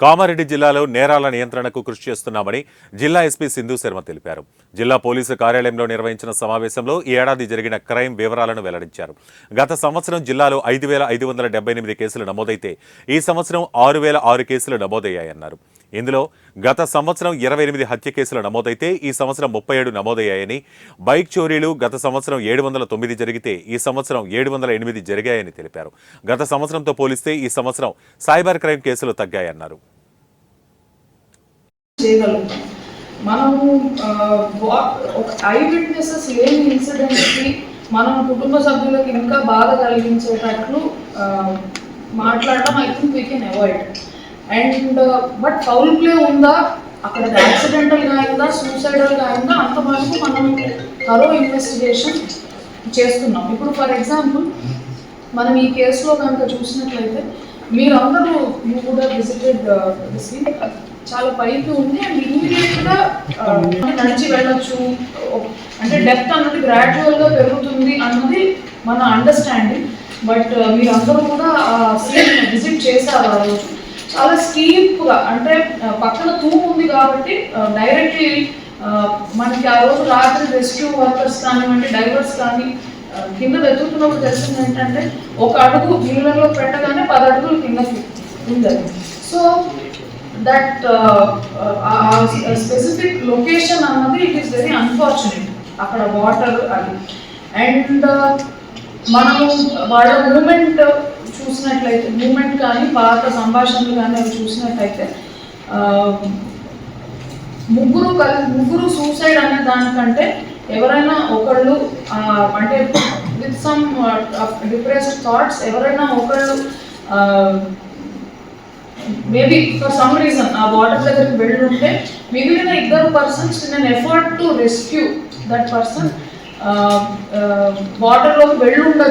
కామారెడ్డి జిల్లాలో నేరాల నియంత్రణకు కృషి చేస్తున్నామని జిల్లా ఎస్పీ సింధు శర్మ తెలిపారు. జిల్లా పోలీసు కార్యాలయంలో నిర్వహించిన సమావేశంలో ఈ ఏడాది జరిగిన క్రైమ్ వివరాలను వెల్లడించారు. గత సంవత్సరం జిల్లాలో 5,578 కేసులు నమోదైతే ఈ సంవత్సరం 6,006 కేసులు నమోదయ్యాయన్నారు. ఇందులో గత సంవత్సరం 28 హత్య కేసులు నమోదైతే ఈ సంవత్సరం 37 నమోదయ్యాయని, బైక్ చోరీలు గత సంవత్సరం 709 జరిగితే ఈ సంవత్సరం 708 జరిగాయని తెలిపారు. గత సంవత్సరంతో పోలిస్తే ఈ సంవత్సరం సైబర్ క్రైమ్ కేసులు తగ్గాయన్నారు. మనము ఐ విట్నెసెస్ లేని ఇన్సిడెంట్స్కి మనం కుటుంబ సభ్యులకు ఇంకా బాధ కలిగించేటట్లు మాట్లాడడం I think we can avoid. And but foul play ఉందా, అక్కడ యాక్సిడెంటల్గా అయిందా, సూసైడల్గా అయిందా, అంతవరకు మనం థరో ఇన్వెస్టిగేషన్ చేస్తున్నాం. ఇప్పుడు ఫర్ ఎగ్జాంపుల్ మనం ఈ కేసులో కనుక చూసినట్లయితే మీరందరూ యూ కూడా విజిటెడ్ చాలా పైకి ఉంది అండ్ ఇమీడియట్గా నడిచి వెళ్ళొచ్చు, అంటే డెప్త్ అన్నది గ్రాడ్యువల్గా పెరుగుతుంది అన్నది మన అండర్స్టాండింగ్. బట్ మీరందరూ కూడా సీన్ విజిట్ చేశారు ఆ రోజు. చాలా స్టీప్గా, అంటే పక్కన తూము ఉంది కాబట్టి డైరెక్ట్లీ మనకి ఆ రోజు రాత్రి రెస్క్యూ వర్కర్స్ కానివ్వండి, డైవర్స్ కానీ కింద వెతుకుతున్నప్పుడు తెలిసింది ఏంటంటే ఒక అడుగు నీళ్ళలో పెట్టగానే 10 అడుగులు కిందకి ఉంది. సో దట్ స్పెసిఫిక్ లొకేషన్ అన్నది ఇట్ ఈస్ వెరీ అన్ఫార్చునేట్, అక్కడ వాటర్ అది. అండ్ మనము వాళ్ళ మూమెంట్ చూసినట్లయితే, మూమెంట్ కానీ పాత సంభాషణలు కానీ అవి చూసినట్లయితే ముగ్గురు సూసైడ్ అనే దానికంటే ఎవరైనా ఒకళ్ళు అంటే విత్ సమ్ డిప్రెస్డ్ థాట్స్ ఎవరైనా ఒకళ్ళు మేబీ ఫర్ సమ్ రీజన్ ఆ వాటర్ దగ్గరికి వెళ్ళి ఉంటే మిగిలిన 2 persons in an effort to rescue that person వాటర్లోకి వెళ్ళి ఉండొచ్చు.